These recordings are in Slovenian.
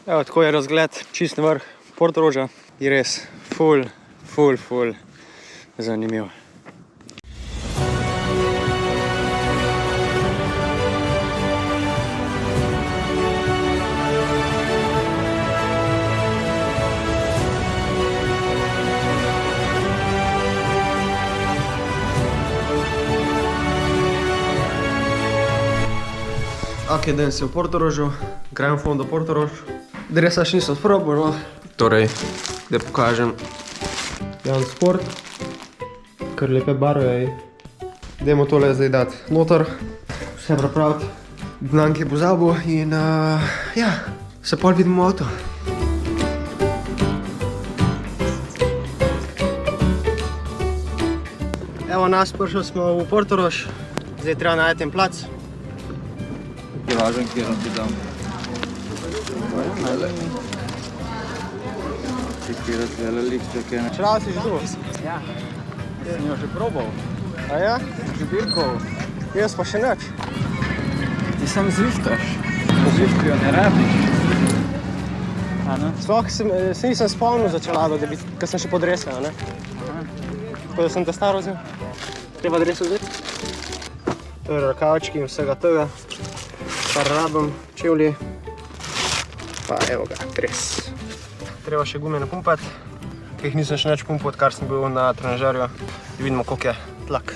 Evo, tako je razgled čist na vrh Portoroža. Je res ful zanimiv. Ok, danes sem v Portorožu, Grand Fondo Portorož. Dresa še nisem sprobal, no. Torej, da pokažem. Jan Sport, kar lepe barve. Dajmo tole zdaj dati noter, vse pripraviti. Blank je pozabil in ja, se pol vidimo v avto. Evo nas, prišli smo v Portorož, zdaj treba najti en plac. Je važen, kjer on ti dam. Čekaj, razgledali, čekaj. Včeraj si že tu? Ja. Sem jo že probal. A ja? Že dirkal. Jaz pa še nič. Ti sam zviftaš. Zvifti jo ne rabiš. Sploh se nisem spomnil za čelado, ko sem še podresel, ne? Tako da sem te staro vzel. Treba dreso vzeti. Torej rokavčki in vsega tega. Kar rabim, čevlji. Pa evo ga, dres. Treba še gume napumpati, ker jih nisem še nič pumpal, odkar sem bil na trenažerju. In vidimo, koliko je tlak.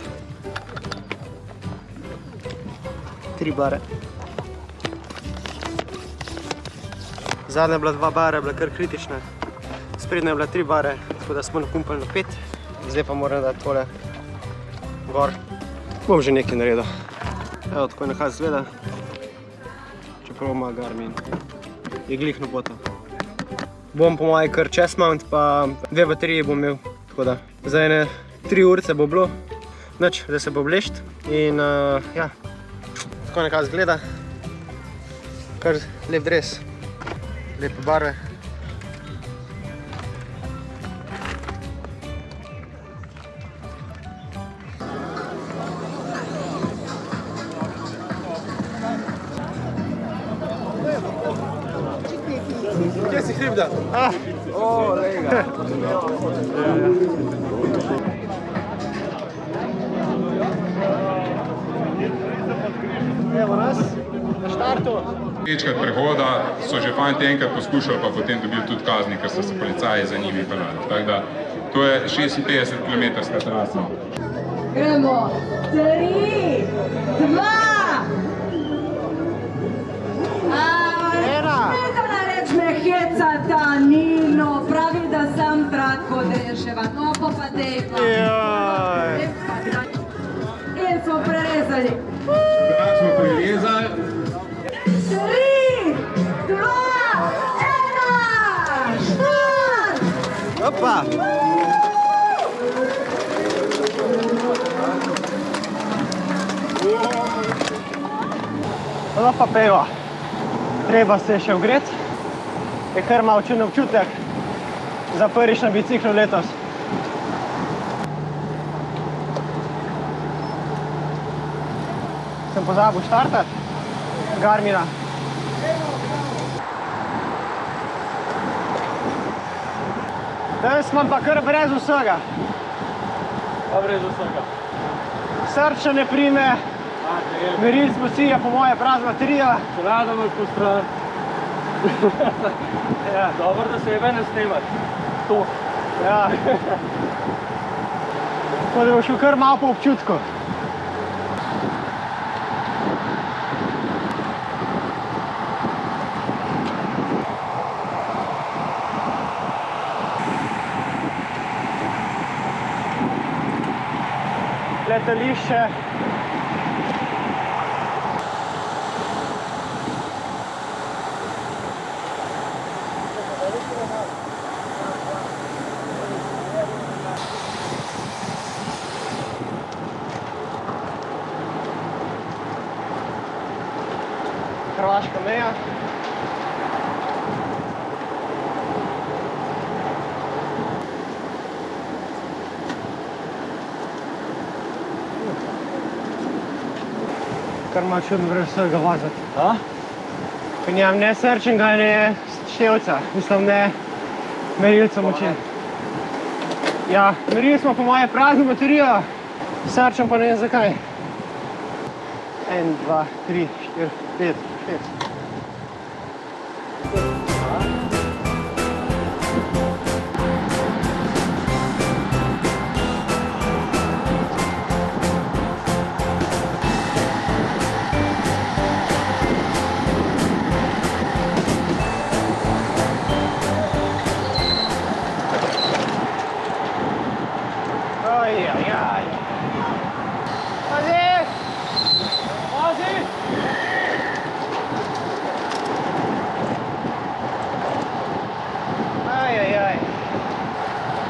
3 bare. Zadnja je bila 2 bare, bila kar kritična. Sprednja je bila 3 bare, tako da smo napumpali na 5. Zdaj pa moram dati tole gor. Bom že nekaj naredil. Evo, tako je nekaj zgleda. Čeprav ima Garmin. Je glih na boto. Bom po moji kar chest mount, pa 2 baterije bom imel. Tako da, za ene 3 urce bo bilo. Nič, da se bo blešt. In ja, tako nekaj zgleda. Kar lep dres. Lepe barve. Kje si hrib da? O, lega. Evo nas, na štartu. Večkrat prehoda so že fanti enkrat poskušali, pa potem dobili tudi kazni, ker so se policaji za njimi peljali. Tako da, to je 56 km trasa. Gremo, 3, 2, hecata, Nino, pravi da sam kratko dreševa, no pa dej pa. In smo prerezali. Tako smo prerezali. 3, 2, 1, štart! Opa! No pa peva. Treba se še ogreti. Je kar malo čuden občutek za prvič na biciklu letos. Sem pozabil štartati Garmina. Danes imam pa kar brez vsega. Pa brez vsega. Srča ne prime, meril smo si, je po moje prazna baterija. Čelada me postran. Ja, dobro, da se je ven snemati. To. Ja. Tako da bo šel kar malo po občutku. Letališče. Hrvaška meja. Kar malo čudno vreme vsega vazati. Pri njem ne srčnega, ne števca, mislim ne merilca moči. Ja, merili smo po moje prazno baterijo, srčen pa ne vem zakaj. 1, 2, 3, 4, 5, 5.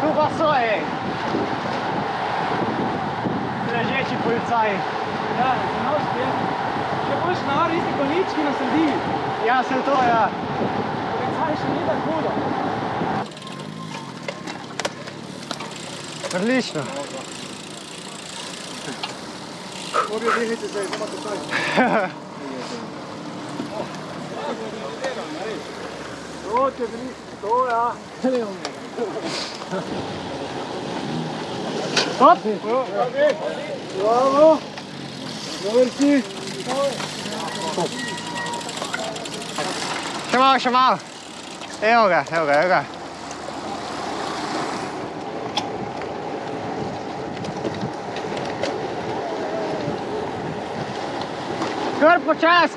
Tu pa so, ležeči policaji. Ja, no, spet. Če boš na isti konički na sredini. Ja, sem to, ja. Policaji še ni tako hudo. Odlično. Morajo dihati zdaj, imate kaj. To, če bi to, ja. Stop! Bravo! Dober si! Še malo, še malo. Evo ga, evo ga, evo ga.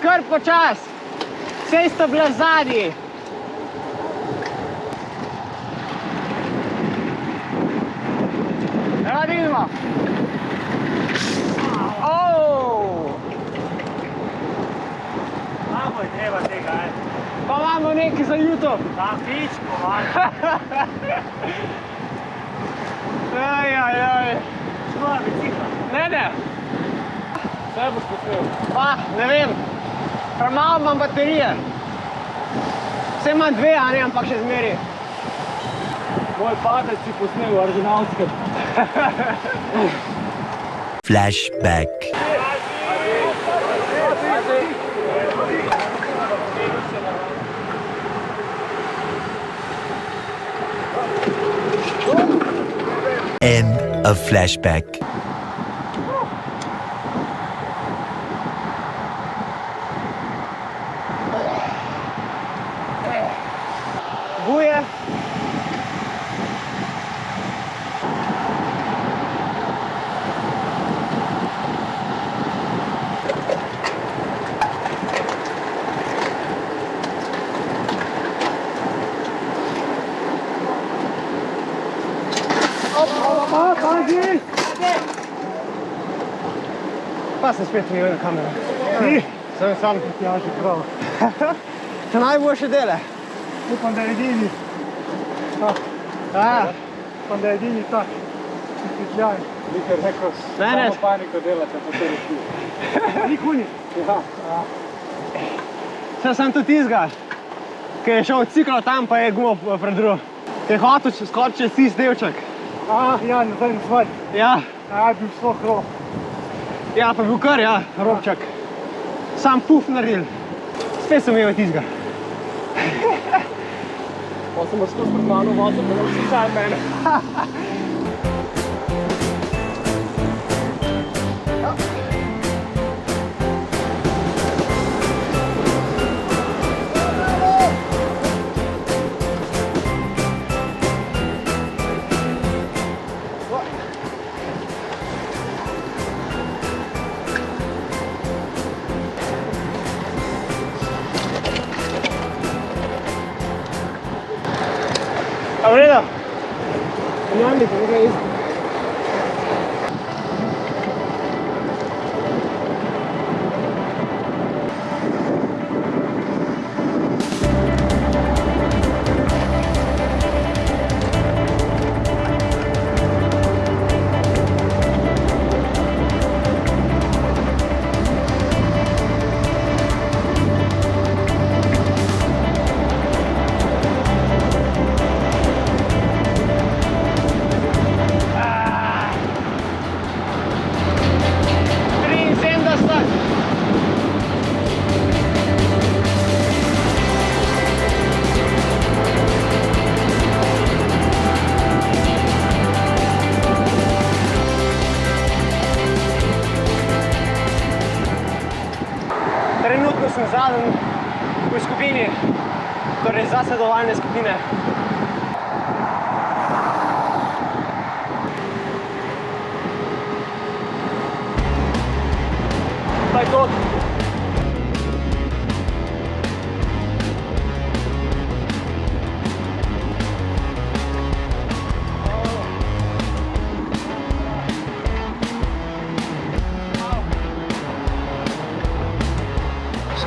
Kar počas. Sej sta bila zadnji. Evo, vidimo. Imamo je treba tega, Pa imamo nekaj za YouTube. Ta fičko, valjda. Aj. Svoja bicikla. Ne. Vse boš posvel. Pa, ne vem. Premalo imam baterije. Vse imam 2, a ne, ampak še zmeri. Moj padec si posnel v originalskem. Flashback. End of flashback. Buje. Pa sem spet imel na kamero. Ti? Sem sam. Ja, že prav. To najboljše dele. Upam, da je edini. Upam, da je edini tak. Izpitljaj. Nikaj rekel, samo paniko delate, pa to reči. Ni kunji. Ja. Saj sem tudi tizga, ki je šel ciklo tam, pa je gumo predru. Ki je hotel skočiti čez tisti delček. Ja, nazaj na svoj. Ja. Ja, bil sploh rov. Ja, pa bil kar, ja, robčak. Sam puf naredil. Spet sem imel tizga. Pa sem skozi pred mano vozil, pa ne vsi čaj mene. A v redu? Njamnik, nekaj isto. sem zadnji v skupini, torej zasledovalne skupine. To je to.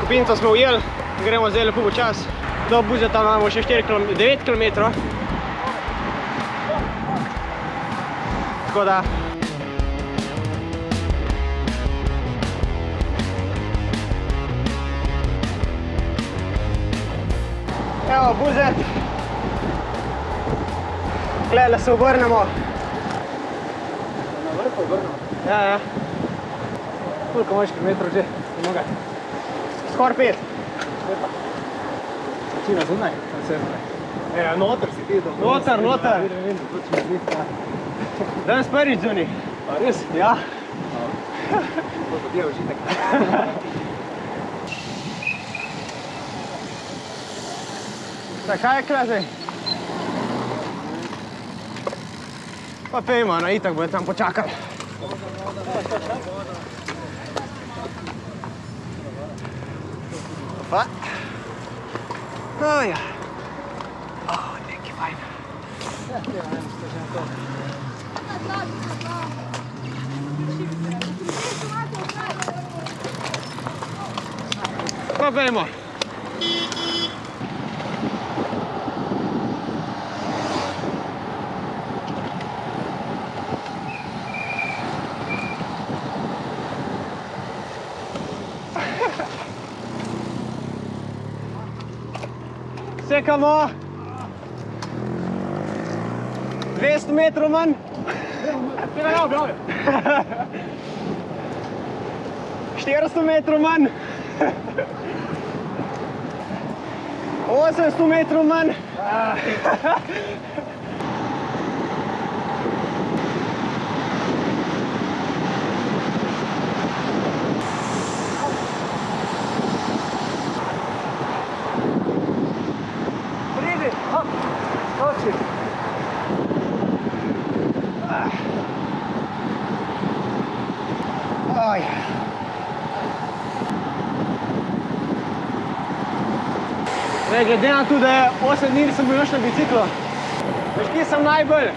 Skupinco smo ujeli, gremo zdaj lepo počas. Do Buzeta imamo še 9 km. Tako da evo Buzet. Glede se obrnemo. Na vrhu obrnemo. Ja. Koliko imaš kilometrov že? Skoraj 5. Si na zunaj? Noter Si ti do... Noter. Vidim, točno zdi. Danes prvič zunaj. A res? Ja. To pa ti je užitek. Kaj je kle zdaj? Pa pejmo, no itak bojo tam počakali. Pa. Ja. Neki fajn. Pa pejmo. Sekamo. 200 metrov manj. 400 metrov manj. 800 metrov manj. Glede na to, da je 8 dni sem bil još na biciklu, veš, kje sem najbolj?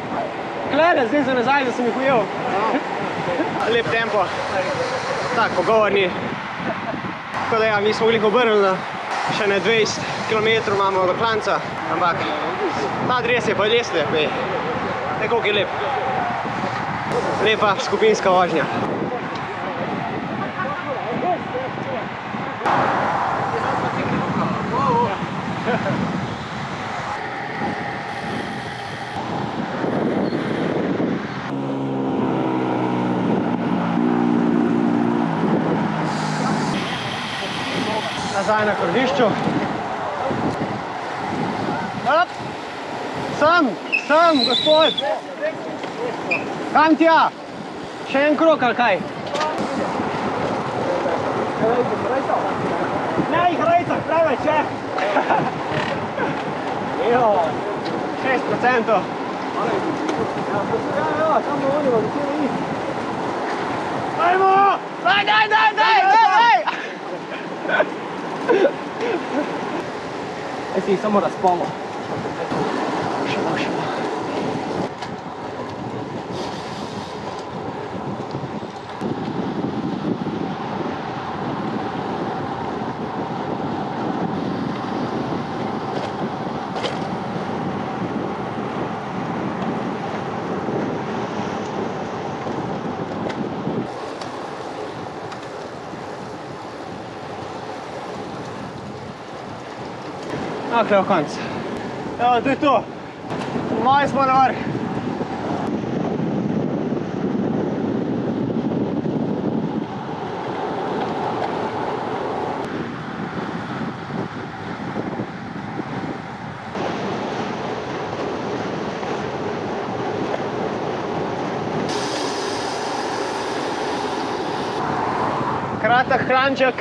Klede, zdaj za nazaj, da sem jih ujel. Lep tempo, tak pogovorni. Tako da ja, mi smo glih obrnili, še ne 20 km imamo do klanca, ampak ta dres je pa res lep, nekoliko je lep. Lepa skupinska vožnja. Nazaj na kordišču. Hop! Sem, gospod! Kam tja? Še en krog ali kaj? Ne, igrajca, pravi, če! 6%. Ja, tam bo vodilo, da kjer je. Ajmo! Daj! Si jih samo razpalo. Še bo. Evo konc. Evo, to je to. Mali smo na vrh. Kratek hranček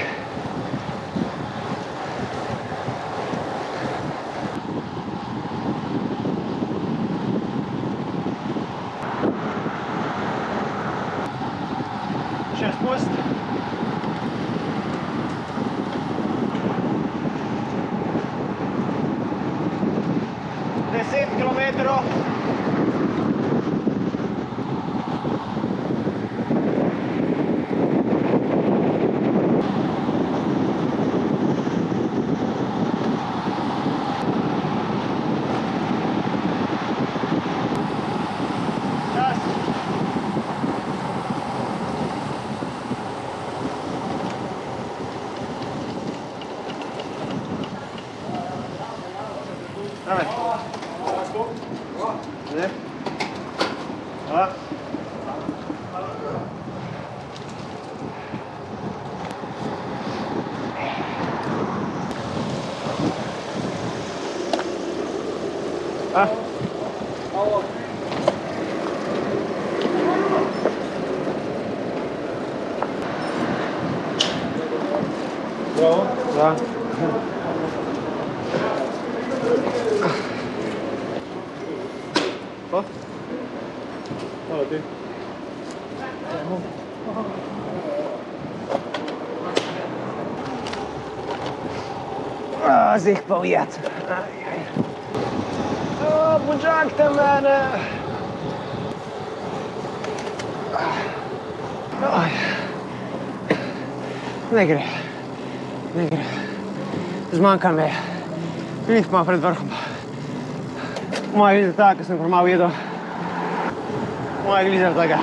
Daj. Ne? A? A? Bravo. Da. Pa? Hvala ti. Zdaj pa ujeti. Počakajte mene. Ne gre. Ne gre. Zmanjka me. Glih pa pred vrhom. Moja glih tako, sem kar malo jedel. Moja glih zaradi tega.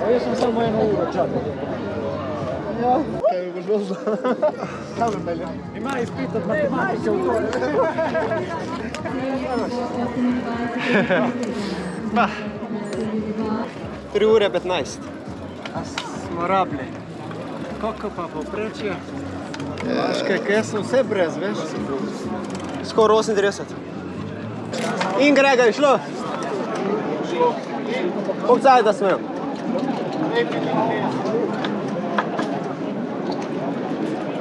Jaz sem samo eno uro čakal. Ja. Kaj bi bilo za... Kam me pelje? Ima izpit od matematike v tole. Pa. 3 ure 15. Smo rabili. Koliko pa povprečje? Veš kaj sem vse brez, veš? Skoro 38. In Grega je šlo. Koliko da smo?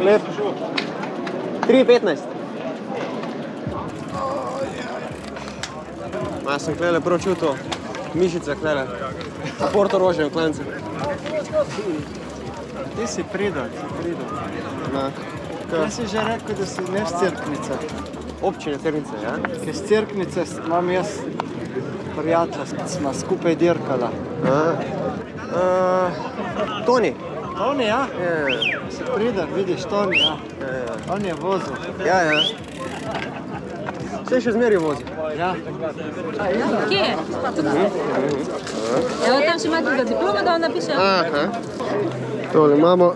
Lep. 3:15. Jaz sem klele prav čutil mišice klele. Portorožje v klence. Ti si pridal, Na. Jaz si že rekel, da si ne z Cerknice. Občine Cerknice, ja? Ker z Cerknice imam jaz prijatelja, smo skupaj dirkala. Toni. Toni, ja? Ja, Si pridal, vidiš, Toni, ja. On je vozil. ja. Vse še zmeri vozi. Ja. Kje je? Evo tam še ima tudi diploma, da on napiše. Aha. Tole imamo.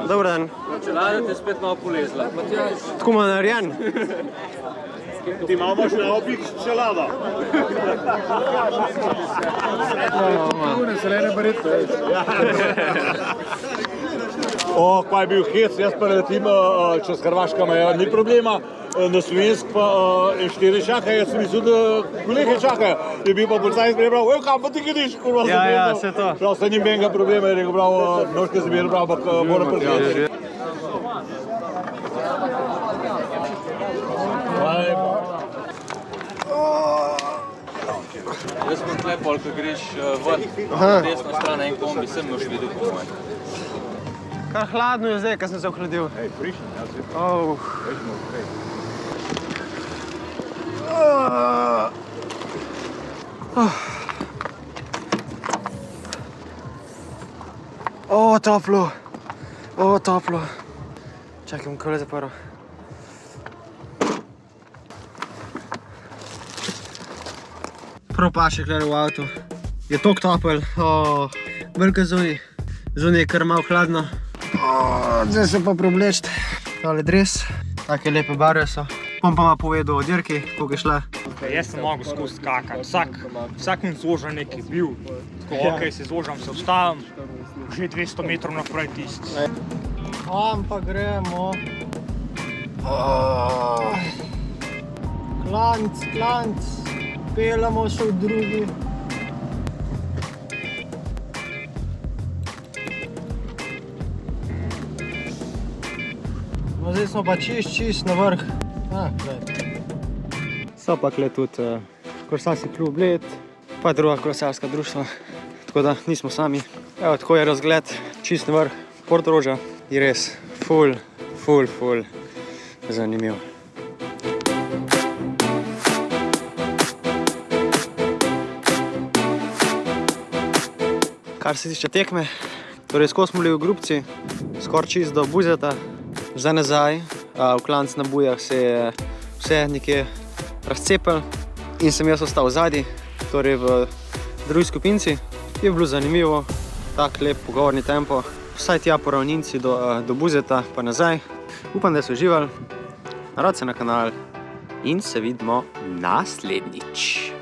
Dobar dan. Čelada te spet malo polezla. Tako ima narejen. Ti imamo še na oblik čelada. Zelene baretke. O, kaj je bil hec, jaz pa letim čez Hrvaška meja, ni problema. Na Slovensk pa štiri čakajo, jaz sem mislil, da kolege čakajo. Je bil pa policaj prebral, kam pa ti greš, kurva Ja, ja, vse to. Prav, se ni benga problema, je rekel, prav, nožke se bere, prav, ampak moram prišati. Jaz sem tle pol, ko greš ven, desno stran en kombi, sem moš videl po mojem. Kar hladno je zdaj, ko sem se ohladil. Ej, prišli, jaz je O, toplo. O, toplo. Čakaj, bom kole zaprl. Prav paše klede v avtu. Je tok topel. O, veliko zunaj. Zunaj je kar malo hladno. O, zdaj se pa preoblečiti. Tole dres. Take lepe barve so. Bom pa ima povedal o dirki, koliko je šla. Jaz sem mogel skozi skakati. Vsak zožanek je bil. Tako, okej, se zožam, se ustavim. Že 200 metrov naprej tisti. Kam pa gremo? Klanc, peljamo še v drugi. No, zdaj smo pa čist na vrh. So pa kle tudi kolesarski klub Bled, pa druga kolesarska društva, tako da nismo sami. Evo, tako je razgled, čist na vrh Portoroža in res ful zanimiv. Kar se tiče tekme, torej skoro smo bili v grupci, skoraj čist do Buzeta, za nazaj, v klanc na Bujah se je vse nekje razcepil in sem jaz ostal zadnji, torej v drugi skupinci. Je bilo zanimivo, tak lep pogovorni tempo, vsaj tja po ravninci do Buzeta pa nazaj. Upam, da ste uživali, naročite se na kanal in se vidimo naslednjič.